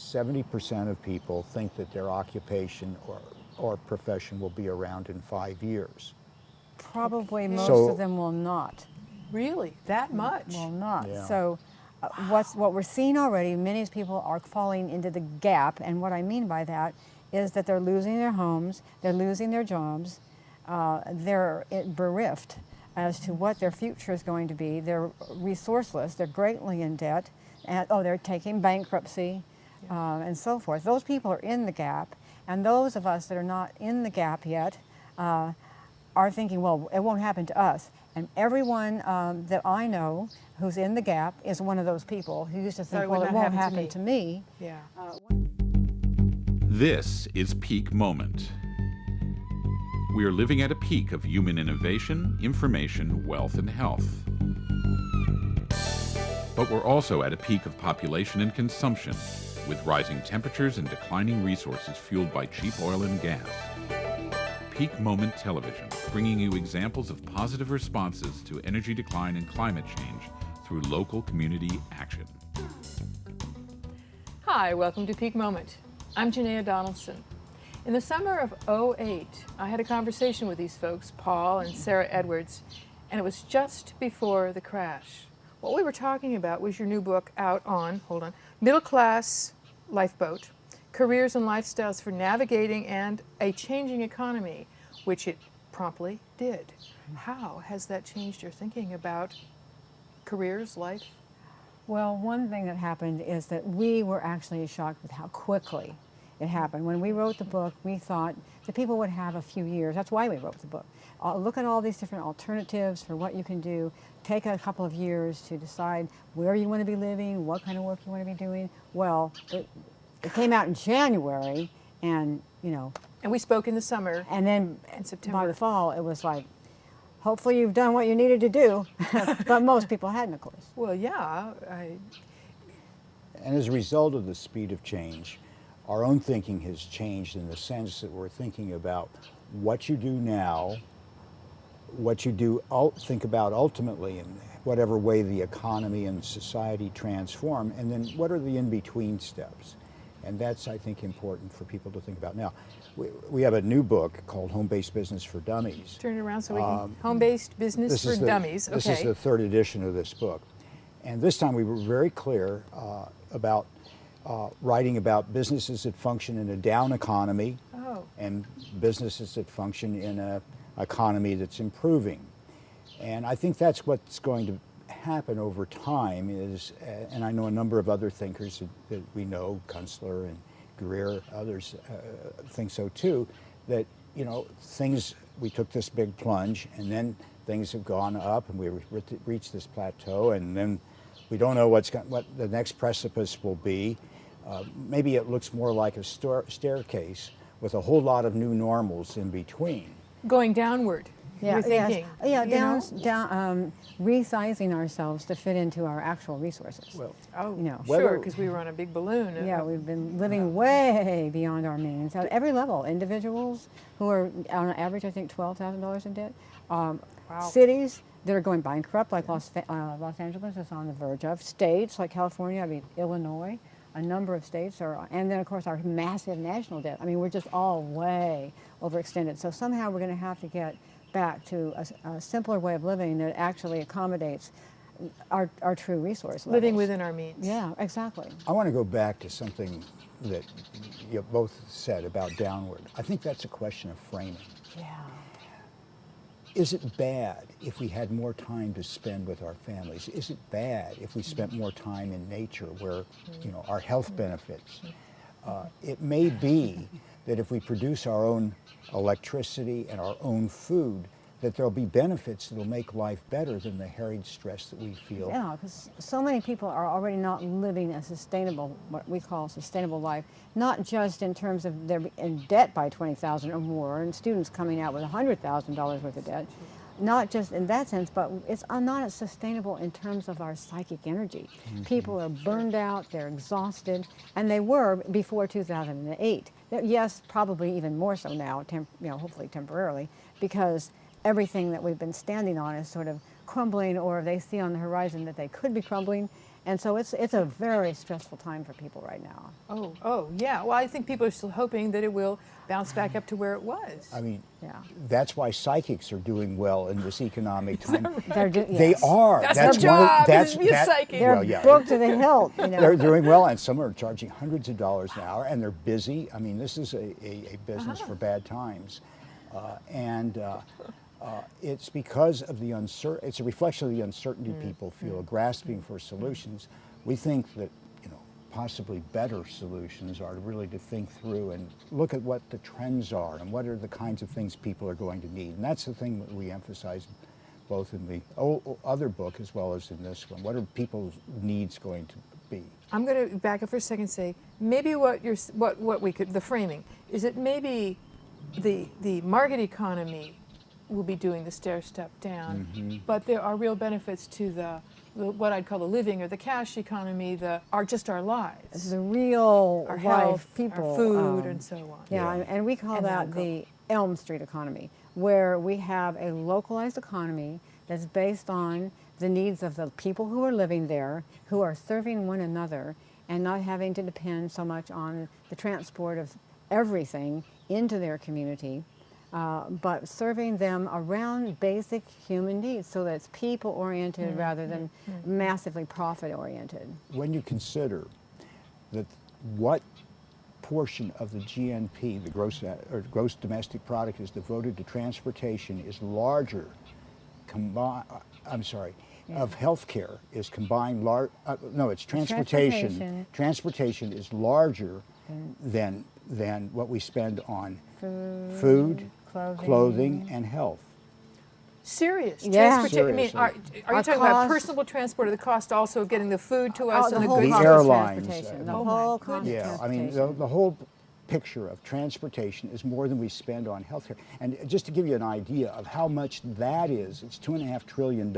70% of people think that their occupation or profession will be around in 5 years. Probably most So- of them will not. Really? That much? Will not. Yeah. So what we're seeing already, many people are falling into the gap, and what I mean by that is that they're losing their homes, they're losing their jobs, they're bereft as to what their future is going to be. They're resourceless, they're greatly in debt, and they're taking bankruptcy, and so forth. Those people are in the gap, and those of us that are not in the gap yet are thinking, well, it won't happen to us. And everyone that I know who's in the gap is one of those people who used to So it think, would well, it not won't happen to happen to me. Yeah. This is Peak Moment. We are living at a peak of human innovation, information, wealth, and health. But we're also at a peak of population and consumption, with rising temperatures and declining resources fueled by cheap oil and gas. Peak Moment Television, bringing you examples of positive responses to energy decline and climate change through local community action. Hi, welcome to Peak Moment. I'm Janaea Donaldson. In the summer of '08, I had a conversation with these folks, Paul and Sarah Edwards, and it was just before the crash. What we were talking about was your new book out on, Middle Class Lifeboat, Careers and Lifestyles for Navigating and a Changing Economy, which it promptly did. How has that changed your thinking about careers, life? Well, one thing that happened is that we were actually shocked with how quickly it happened. When we wrote the book, we thought that people would have a few years. That's why we wrote the book. Look at all these different alternatives for what you can do. Take a couple of years to decide where you want to be living, what kind of work you want to be doing. Well, it came out in January, and And we spoke in the summer. and then In September. by the fall, it was like, hopefully you've done what you needed to do. But most people hadn't, of course. Well, yeah, And as a result of the speed of change, our own thinking has changed in the sense that we're thinking about what you do now, what you think about ultimately in whatever way the economy and society transform, and then what are the in-between steps. And that's, I think, important for people to think about. Now, we have a new book called Home-Based Business for Dummies. turn it around so we can, home-based business for dummies. Okay. This is the third edition of this book. And this time we were very clear about writing about businesses that function in a down economy and businesses that function in an economy that's improving. And I think that's what's going to happen over time is, and I know a number of other thinkers that we know, Kunstler and Greer, others think so too, that we took this big plunge and then things have gone up and we reached this plateau, and then we don't know what the next precipice will be. Maybe it looks more like a staircase with a whole lot of new normals in between. Going downward. You're thinking. Resizing ourselves to fit into our actual resources. Well, Sure, because we were on a big balloon. Yeah, we've been living way beyond our means at every level. Individuals who are on average, I think, $12,000 in debt. Cities that are going bankrupt, like Los Angeles is on the verge of. States like California, Illinois, a number of states are, and then of course our massive national debt. I mean, we're just all way overextended. So somehow we're going to have to get back to a simpler way of living that actually accommodates our true resource levels. Living within our means. Yeah, exactly. I want to go back to something that you both said about downward. I think that's a question of framing. Yeah. Is it bad if we had more time to spend with our families? Is it bad if we spent more time in nature where, our health benefits? It may be that if we produce our own electricity and our own food, that there'll be benefits that'll make life better than the harried stress that we feel. Yeah, because so many people are already not living a sustainable, what we call sustainable life, not just in terms of they're in debt by $20,000 or more, and students coming out with $100,000 worth of debt, not just in that sense, but it's not as sustainable in terms of our psychic energy. Mm-hmm. People are burned out, they're exhausted, and they were before 2008. Yes, probably even more so now, hopefully temporarily, because everything that we've been standing on is sort of crumbling, or they see on the horizon that they could be crumbling, And so it's a very stressful time for people right now. Oh, yeah. Well, I think people are still hoping that it will bounce back up to where it was. I mean, Yeah. that's why psychics are doing well in this economic time. They are. That's their job, is to be a psychic. They're Well, yeah. booked to the hilt. You know. They're doing well, and some are charging hundreds of dollars an hour, and they're busy. I mean, this is a business for bad times. It's because of the it's a reflection of the uncertainty people feel, grasping for solutions. We think that, possibly better solutions are really to think through and look at what the trends are and what are the kinds of things people are going to need. And that's the thing that we emphasize both in the other book as well as in this one. What are people's needs going to be? I'm going to back up for a second and say maybe what we could, the framing is that maybe the market economy will be doing the stair step down, but there are real benefits to the what I'd call the living or the cash economy, just our lives, the real our life health, people, our food, and so on. Yeah, and we call And that that'll the Elm Street economy, where we have a localized economy that's based on the needs of the people who are living there, who are serving one another, and not having to depend so much on the transport of everything into their community. But serving them around basic human needs, so that it's people-oriented rather than massively profit-oriented. When you consider that what portion of the GNP, the gross domestic product, is devoted to transportation is larger, of healthcare is combined it's transportation. Transportation is larger than what we spend on food, clothing, and health. Serious. Yeah. Transportation. I mean, are you talking about cost- personal transport, or the cost also of getting the food to us and the the whole goods? cost The of airlines, transportation, the the Oh whole my cost of Yeah, I mean, transportation. the whole picture of transportation is more than we spend on healthcare. And just to give you an idea of how much that is, it's $2.5 trillion.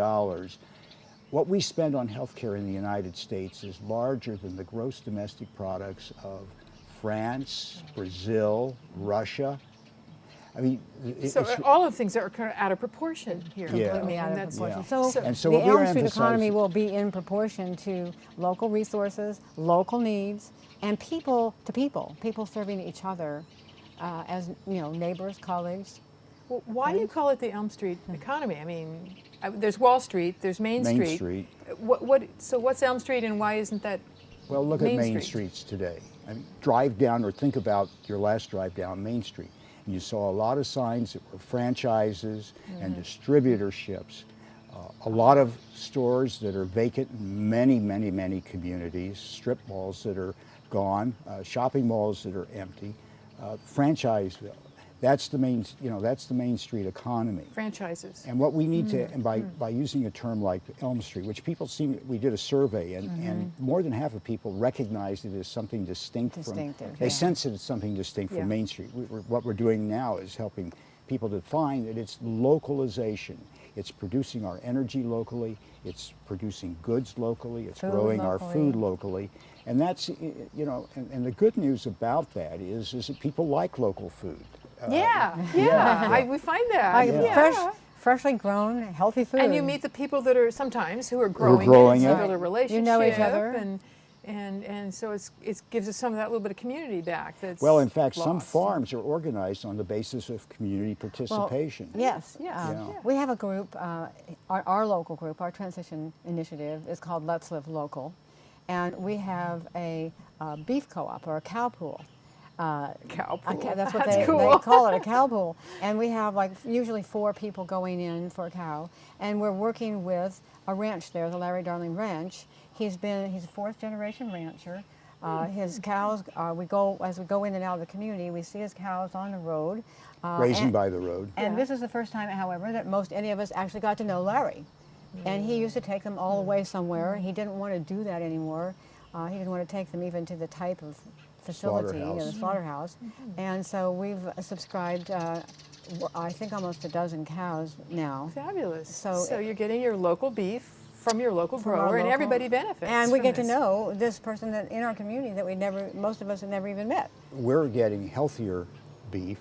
What we spend on healthcare in the United States is larger than the gross domestic products of France, Brazil, Russia. I mean, So all of things are kind of out of proportion here. Yeah. I mean, Out of that's proportion. Yeah. So, And so the what we're Elm Street economy emphasizing- will be in proportion to local resources, local needs, and people to people serving each other as neighbors, colleagues. Well, why do you call it the Elm Street economy? I mean, there's Wall Street, there's Main Street. Street. So what's Elm Street, and why isn't that? Well, look at Main Main Street. Streets today. I mean, drive down or think about your last drive down Main Street. And you saw a lot of signs that were franchises and distributorships. A lot of stores that are vacant in many, many, many communities, strip malls that are gone, shopping malls that are empty, Franchiseville. That's the Main Street economy. Franchises. And what we need to, and by using a term like Elm Street, which we did a survey, and more than half of people recognized it as something distinct from, Distinctive, they yeah. sense it as something distinct Yeah. from Main Street. What we're doing now is helping people to find that it's localization. It's producing our energy locally, it's producing goods locally, it's Food growing our locally. food locally. And that's, and the good news about that is that people like local food. We find that. Freshly grown, healthy food. And you meet the people that are sometimes who are growing, growing it, it. build a relationship. You know each other. And so it gives us some of that little bit of community back. That's Well, in fact, some lost. farms are organized on the basis of community participation. Yes. Yeah. We have a group, our local group, our transition initiative is called Let's Live Local. And we have a beef co-op or a cow pool. Cow pool. That's what That's they cool. call it, a cow pool. And we have usually 4 people going in for a cow. And we're working with a ranch there, the Larry Darling Ranch. He's a 4th generation rancher. His cows, as we go in and out of the community, we see his cows on the road. Grazing by the road. And this is the first time, however, that any of us actually got to know Larry. And he used to take them all away somewhere. He didn't want to do that anymore. He didn't want to take them even to the type of facility, the slaughterhouse. And so we've subscribed, I think, almost a dozen cows now. Fabulous. So you're getting your local beef from your local From our grower, and local- everybody benefits. And we from get to this. know this person that in our community that most of us had never even met. We're getting healthier beef,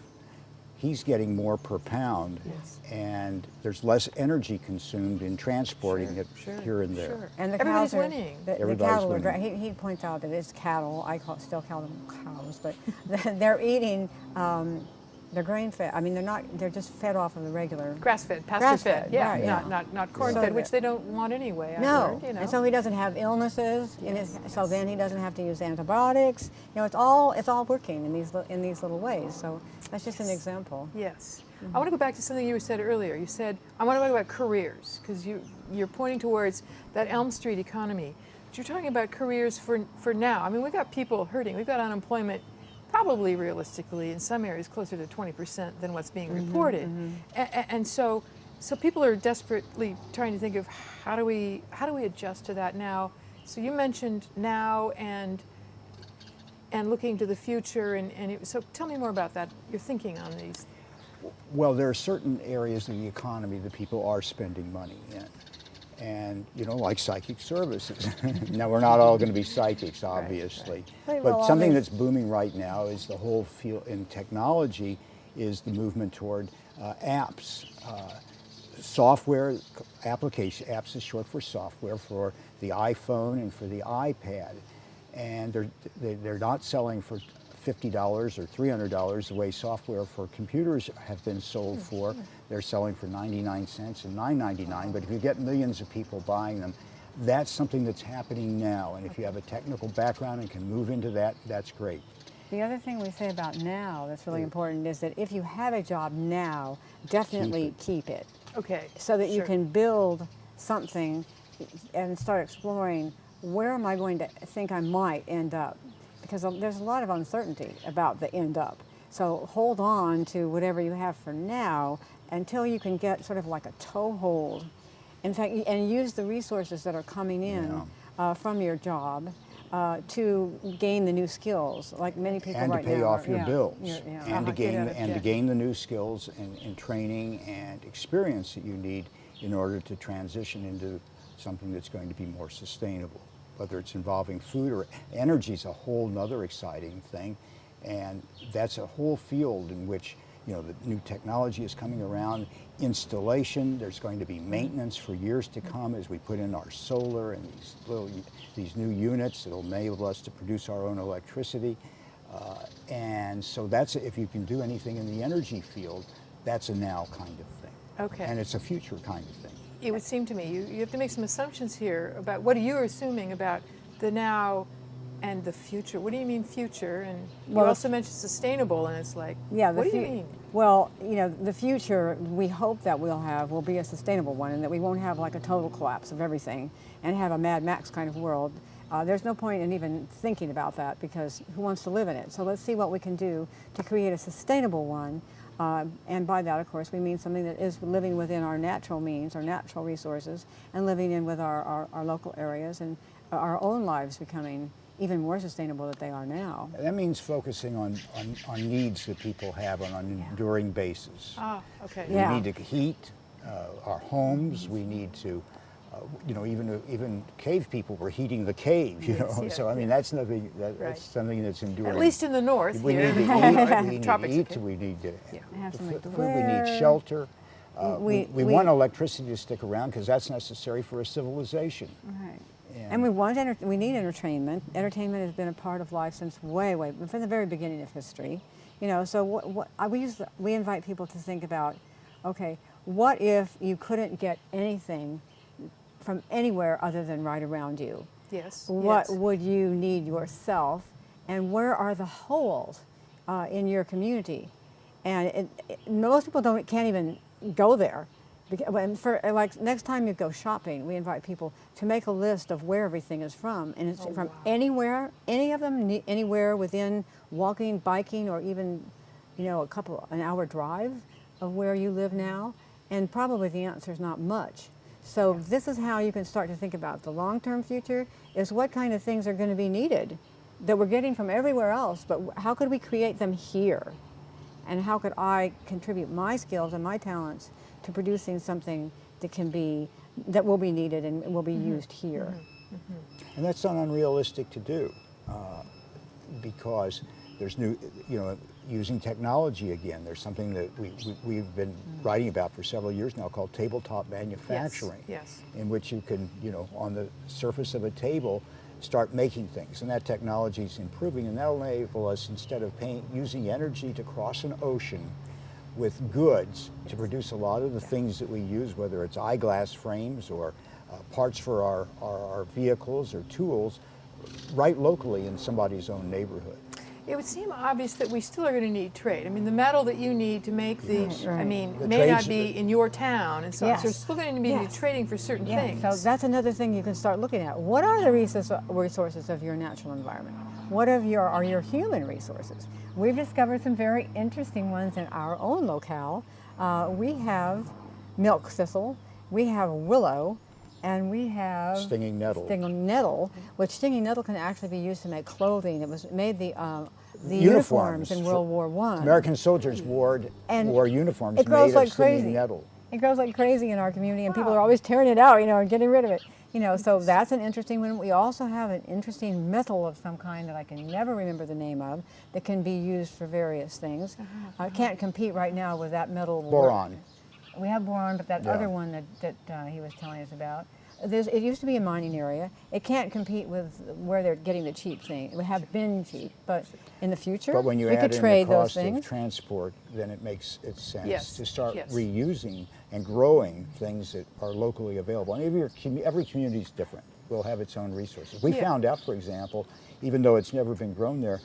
he's getting more per pound, Yes. and there's less energy consumed in transporting it here and there. Sure. And the Everybody's cows are, winning. The Everybody's cattle are, winning. he points out that it's cattle, still call them cows, but they're eating, they're grain fed. I mean, they're just fed off of the regular. Grass-fed, pasture-fed, Grass-fed, yeah, right, yeah. not So corn-fed, which that- they don't want anyway. I No, learned, you know. and so he doesn't have illnesses, so then he doesn't have to use antibiotics. You know, it's all working in these little ways. So that's just an example. Yes. I want to go back to something you said earlier. You said, I want to talk about careers, because you're pointing towards that Elm Street economy. But you're talking about careers for now. I mean, we've got people hurting. We've got unemployment probably realistically in some areas closer to 20% than what's being reported. And so people are desperately trying to think of how do we adjust to that now. So you mentioned now and looking to the future, so tell me more about that, your thinking on these. Well, there are certain areas of the economy that people are spending money in. And, like psychic services. Now, we're not all going to be psychics, obviously. Right. But Well, something others- that's booming right now is the whole field in technology is the movement toward apps. Software application, apps is short for software for the iPhone and for the iPad. And they're not selling for $50 or $300 the way software for computers have been sold for. They're selling for 99 cents and $9.99, but if you get millions of people buying them, that's something that's happening now. And if you have a technical background and can move into that, that's great. The other thing we say about now that's really important is that if you have a job now, definitely keep it. Okay. So that you sure. can build something and start exploring where am I going to think I might end up? Because there's a lot of uncertainty about the end up. So hold on to whatever you have for now until you can get sort of like a toehold. In fact, and use the resources that are coming in from your job to gain the new skills, like many people And to right pay now off are- your yeah, bills. yeah. And to Get out of and to debt. gain the new skills and training and experience that you need in order to transition into something that's going to be more sustainable. Whether it's involving food or energy is a whole nother exciting thing. And that's a whole field in which, the new technology is coming around. Installation, there's going to be maintenance for years to come as we put in our solar and these new units that'll enable us to produce our own electricity. And so that's, if you can do anything in the energy field, that's a now kind of thing. Okay. And it's a future kind of thing. It would seem to me you have to make some assumptions here about what are you assuming about the now and the future. What do you mean future? And Well, you also mentioned sustainable, and it's like, Yeah, what do you mean? Well, the future we hope that we'll have will be a sustainable one, and that we won't have like a total collapse of everything and have a Mad Max kind of world. There's no point in even thinking about that because who wants to live in it? So let's see what we can do to create a sustainable one. And by that, of course, we mean something that is living within our natural means, our natural resources, and living in with our local areas and our own lives becoming even more sustainable than they are now. That means focusing on needs that people have on an enduring basis. Ah, okay. Yeah. We need to heat our homes. We need to, even cave people were heating the cave. Yes, So I mean, that's nothing. That's something that's enduring. At least in the north we here. need to eat. We need to Tropics, eat. okay. We need to Have the something to food. We need wear. shelter. We we- want electricity to stick around because that's necessary for a civilization. Right. And we need entertainment. Entertainment has been a part of life since way, from the very beginning of history. So we invite people to think about, okay, what if you couldn't get anything from anywhere other than right around you? Yes. What yes. would you need yourself, and where are the holes in your community? And most people can't even go there. Like next time you go shopping, we invite people to make a list of where everything is from, and it's from anywhere, any of them, anywhere within walking, biking, or even, an hour drive of where you live now. And probably the answer is not much. So this is how you can start to think about the long-term future, is what kind of things are going to be needed that we're getting from everywhere else, but how could we create them here? And how could I contribute my skills and my talents to producing something that will be needed and will be used here? And that's not unrealistic to do because There's new, using technology again. There's something that we've been writing about for several years now called tabletop manufacturing. Yes. In which you can, on the surface of a table, start making things. And that technology is improving, and that'll enable us, instead of using energy to cross an ocean with goods to produce a lot of the things that we use, whether it's eyeglass frames or parts for our vehicles or tools, right locally in somebody's own neighborhood. It would seem obvious that we still are going to need trade. I mean, the metal that you need to make the, Right. I mean, The may not trades- be in your town, and so on. Yes. So we're still going to be Yes. trading for certain Yeah, things. so that's another thing you can start looking at. What are the resources of your natural environment? What are your human resources? We've discovered some very interesting ones in our own locale. We have milk thistle, we have willow, and we have Stinging nettle. Stinging nettle, which stinging nettle can actually be used to make clothing. It was made the uniforms in World War I. American soldiers wore uniforms It grows made like of stinging crazy. nettle. It grows like crazy in our community, and people are always tearing it out, and getting rid of it. So that's an interesting one. We also have an interesting metal of some kind that I can never remember the name of that can be used for various things. I can't compete right now with that metal. Boron. We have boron, but that Yeah. other one that he was telling us about. It used to be a mining area. It can't compete with where they're getting the cheap thing. It would have been cheap, but in the future, But when you we add could in trade the those cost of things. transport, then it makes it sense Yes, to start yes. reusing and growing things that are locally available. And every community is different. Will have its own resources. We Yeah. found out, for example, even though it's never been grown there,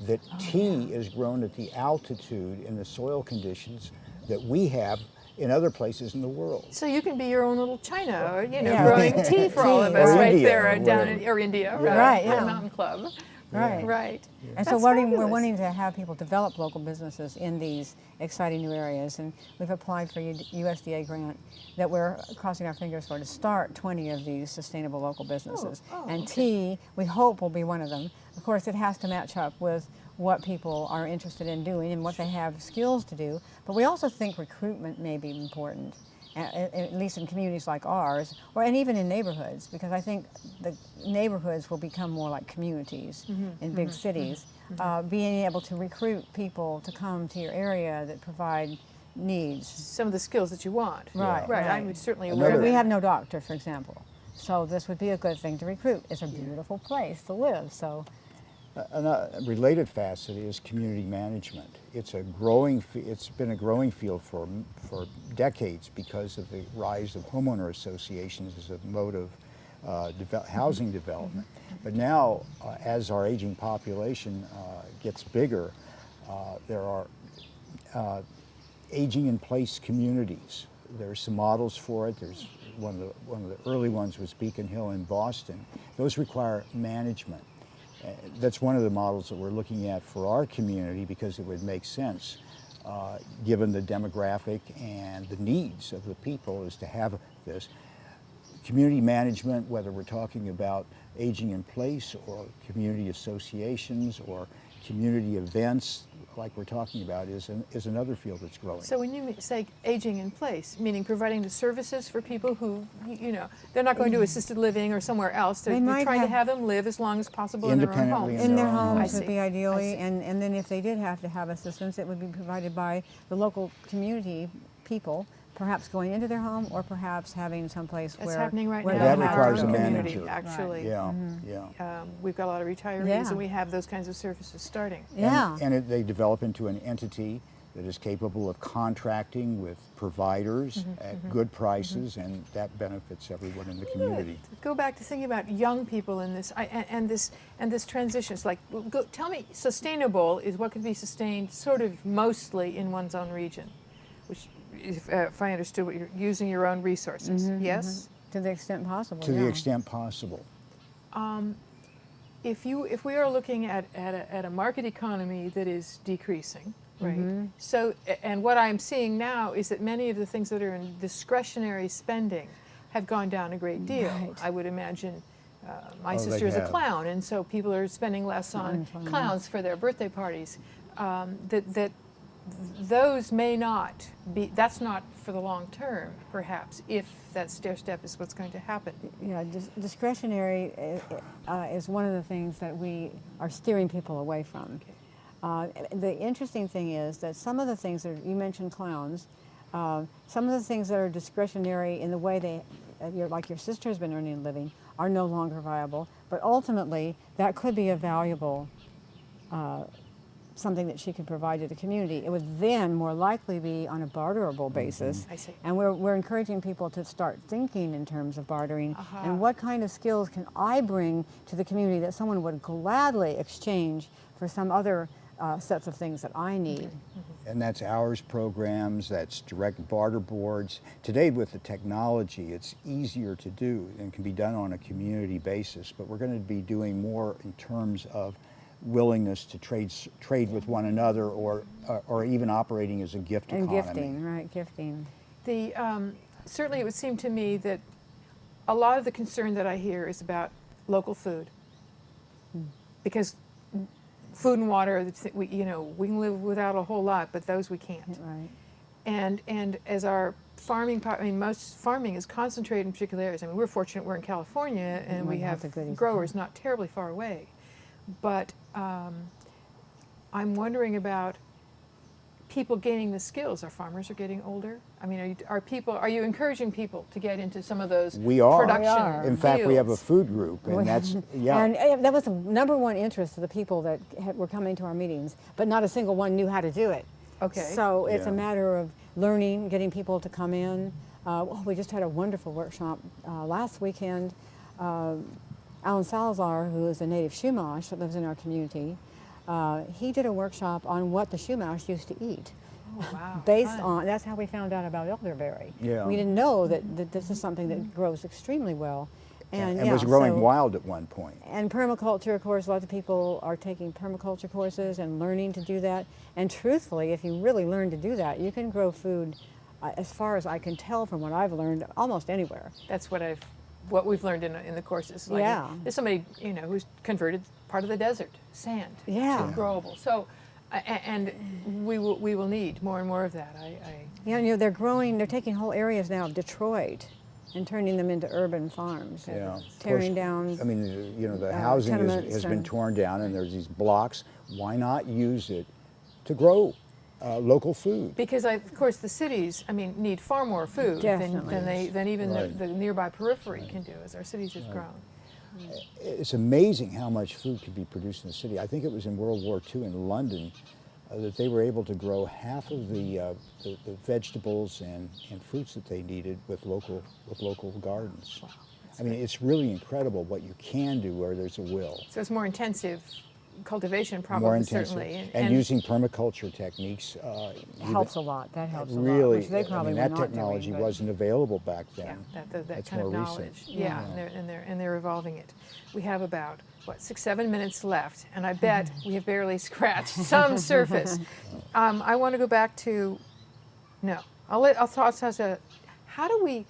that tea is grown at the altitude in the soil conditions that we have in other places in the world. So you can be your own little China, or, Yeah. growing tea for all of us Or right India, there or down whatever. or India, Yeah. Right, at yeah. Mountain Club. Right. Right. And so That's we're fabulous. wanting to have people develop local businesses in these exciting new areas. And we've applied for a USDA grant that we're crossing our fingers for to start 20 of these sustainable local businesses. And tea, we hope, will be one of them. Of course, it has to match up with what people are interested in doing and what they have skills to do. But we also think recruitment may be important, at least in communities like ours, and even in neighborhoods, because I think the neighborhoods will become more like communities in big cities. Being able to recruit people to come to your area that provide needs. Some of the skills that you want. Right, Right. right. I'm certainly aware Another- of We that. have no doctor, for example. So this would be a good thing to recruit. It's a beautiful place to live. So A related facet is community management. It's been a growing field for decades because of the rise of homeowner associations as a mode of housing development. But now, as our aging population gets bigger, there are aging in place communities. There's some models for it. There's one of the early ones was Beacon Hill in Boston. Those require management. That's one of the models that we're looking at for our community because it would make sense given the demographic and the needs of the people is to have this. Community management, whether we're talking about aging in place or community associations or community events like we're talking about is another field that's growing. So when you say aging in place, meaning providing the services for people who, they're not going to assisted living or somewhere else. They're might trying to have- have them live as long as possible in their own Independently homes. in their own homes I would see. be ideally, I see. and then if they did have to have assistance, it would be provided by the local community people, perhaps going into their home or perhaps having someplace That's where happening right where now. they That in have our requires own a community, manager. actually. Yeah. We've got a lot of retirees, Yeah. and we have those kinds of services starting. Yeah. And they develop into an entity that is capable of contracting with providers at good prices, and that benefits everyone in the community. Go back to thinking about young people in this, and this transition. It's like, tell me, sustainable is what can be sustained sort of mostly in one's own region, which, if I understood what you're using your own resources. Yes. to the extent possible. To the yeah. extent possible. If we are looking at a market economy that is decreasing, right? So, and what I'm seeing now is that many of the things that are in discretionary spending have gone down a great deal. Right. I would imagine. My Oh, sister they is a have. clown, and so people are spending less on clowns for their birthday parties. That those may not be. That's not for the long term, perhaps, if that stair step is what's going to happen. Yeah, discretionary is one of the things that we are steering people away from. The interesting thing is that some of the things that you mentioned clowns, some of the things that are discretionary in the way they, like your sister has been earning a living, are no longer viable. But ultimately, that could be a valuable something that she could provide to the community. It would then more likely be on a barterable basis. I see. And we're encouraging people to start thinking in terms of bartering and what kind of skills can I bring to the community that someone would gladly exchange for some other sets of things that I need. And that's hours programs, that's direct barter boards. Today with the technology, it's easier to do and can be done on a community basis, but we're going to be doing more in terms of willingness to trade with one another, or even operating as a gift And economy. gifting, right, gifting. The certainly, it would seem to me that a lot of the concern that I hear is about local food, because food and water, we can live without a whole lot, but those we can't. Right. And as our farming, most farming is concentrated in particular areas. I mean, we're fortunate we're in California and we have the goodies. growers not terribly far away. But I'm wondering about people gaining the skills. Our farmers are getting older. I mean, are you encouraging people to get into some of those We are. production In fact, we have a fields? food group, and that's, yeah. And that was the number one interest of the people that were coming to our meetings, but not a single one knew how to do it. Okay. So it's a Yeah. matter of learning, getting people to come in. We just had a wonderful workshop last weekend. Alan Salazar, who is a native Chumash that lives in our community, he did a workshop on what the Chumash used to eat. Oh, wow. Based Fun. on, that's how we found out about elderberry. Yeah. We didn't know that this is something that grows extremely well. And yeah, was growing so- wild at one point. And permaculture, of course, lots of people are taking permaculture courses and learning to do that. And truthfully, if you really learn to do that, you can grow food, as far as I can tell from what I've learned, almost anywhere. That's what we've learned in the courses. Like, Yeah. there's somebody who's converted part of the desert sand Yeah. to growable. So, and we will need more and more of that. Yeah, they're taking whole areas now of Detroit and turning them into urban farms. Yeah. Of Tearing course, down. I mean, the housing tenements has been and- torn down, and there's these blocks. Why not use it to grow local food? Because of course the cities, need far more food Definitely. than even Right. the nearby periphery can do as our cities have grown. It's amazing how much food could be produced in the city. I think it was in World War II in London that they were able to grow half of the vegetables and fruits that they needed with local gardens. Wow. I mean, it's really incredible what you can do where there's a will. So it's more intensive cultivation, probably, More intensive. certainly, And using permaculture techniques Helps a lot. That helps a lot. really, Which they probably that were not technology doing, but- wasn't available back yeah, then. that That's kind of more knowledge. recent. Yeah, and they're evolving it. We have about 6-7 minutes left, and I bet we have barely scratched some surface. I want to go back to I'll toss a. How do we?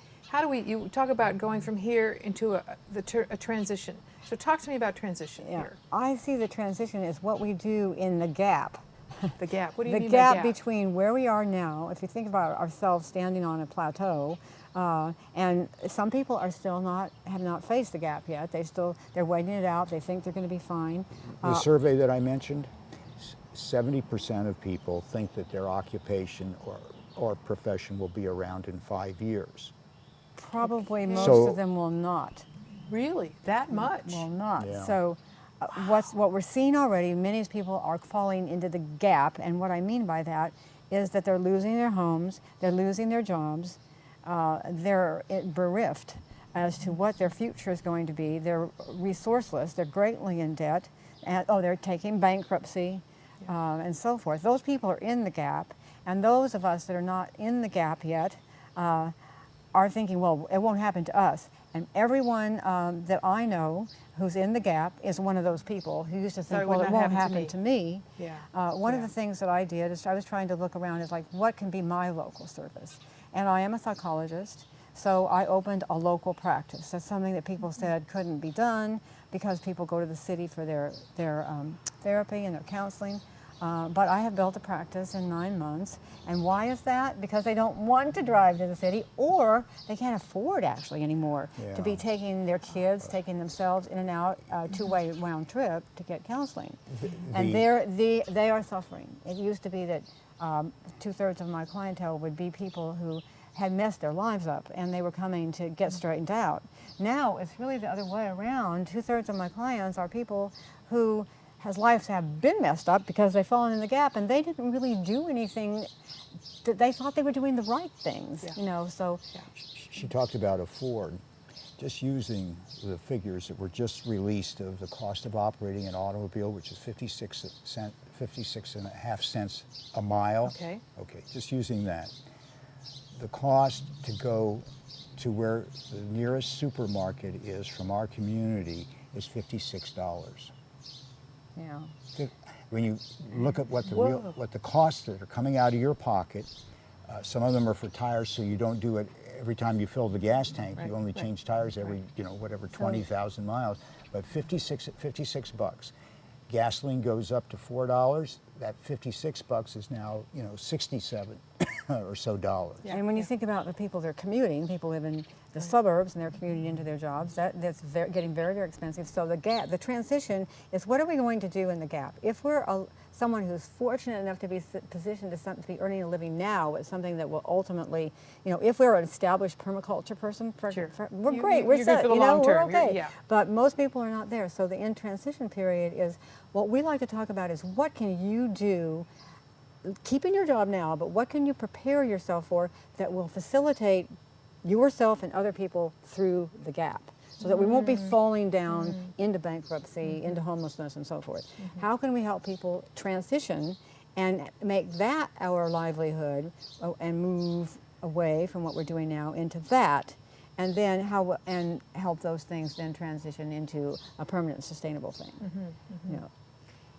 You talk about going from here into a transition. So talk to me about transition Yeah. here. I see the transition as what we do in the gap. The gap. What do you The mean gap by gap? between where we are now, if you think about ourselves standing on a plateau, and some people are still have not faced the gap yet. They're waiting it out. They think they're going to be fine. The survey that I mentioned, 70% of people think that their occupation or profession will be around in 5 years. Probably most So- of them will not. Really? That much? Will not. Yeah. So what we're seeing already, many people are falling into the gap, and what I mean by that is that they're losing their homes, they're losing their jobs, they're bereft as to what their future is going to be. They're resourceless, they're greatly in debt, and they're taking bankruptcy, and so forth. Those people are in the gap, and those of us that are not in the gap yet are thinking, well, it won't happen to us. And everyone that I know who's in the gap is one of those people who used to So think, it well, would it not won't happen happen to to me. Yeah. One of Yeah. the things that I did is I was trying to look around as like, what can be my local service? And I am a psychologist, so I opened a local practice. That's something that people said couldn't be done because people go to the city for their therapy and their counseling. But I have built a practice in 9 months. And why is that? Because they don't want to drive to the city, or they can't afford actually anymore to be Yeah. taking their kids, taking themselves in and out, two-way round trip to get counseling. And they are suffering. It used to be that 2/3 of my clientele would be people who had messed their lives up and they were coming to get straightened out. Now it's really the other way around. 2/3 of my clients are people who lives have been messed up because they've fallen in the gap and they didn't really do anything that they thought they were doing the right things, you know, so. She talked about a Ford. Just using the figures that were just released of the cost of operating an automobile, which is 56.5 cents a mile. Okay. Okay, just using that. The cost to go to where the nearest supermarket is from our community is $56. Yeah. When you look at what the costs that are coming out of your pocket, some of them are for tires, so you don't do it every time you fill the gas tank. You only change tires every, 20,000 miles. But 56 bucks. Gasoline goes up to $4. That 56 bucks is now, 67 or so dollars. And when you think about the people that are commuting, people live in the suburbs and they're commuting into their jobs, that's getting very, very expensive. So the transition is, what are we going to do in the gap? If we're someone who's fortunate enough to be positioned to be earning a living now, it's something that will ultimately, if we're an established permaculture person, we're great, we're you're set, good for the long we're term. okay. Yeah. But most people are not there. So the in transition period is, what we like to talk about is, what can you do, keeping your job now, but what can you prepare yourself for that will facilitate yourself and other people through the gap, so that we won't be falling down into bankruptcy, into homelessness and so forth. How can we help people transition and make that our livelihood and move away from what we're doing now into that, and then and help those things then transition into a permanent sustainable thing.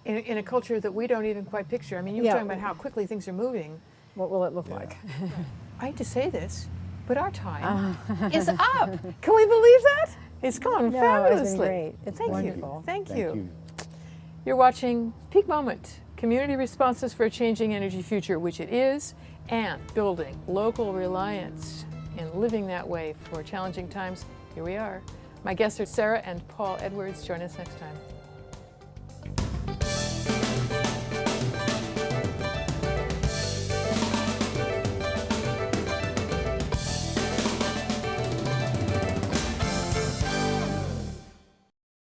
In a culture that we don't even quite picture. I mean, you were talking about how quickly things are moving. What will it look like? I hate to say this, but our time is up. Can we believe that? It's gone fabulously. It's been great. It's Thank wonderful. you. Thank you. You're watching Peak Moment, Community Responses for a Changing Energy Future, which it is, and building local reliance and living that way for challenging times. Here we are. My guests are Sarah and Paul Edwards. Join us next time.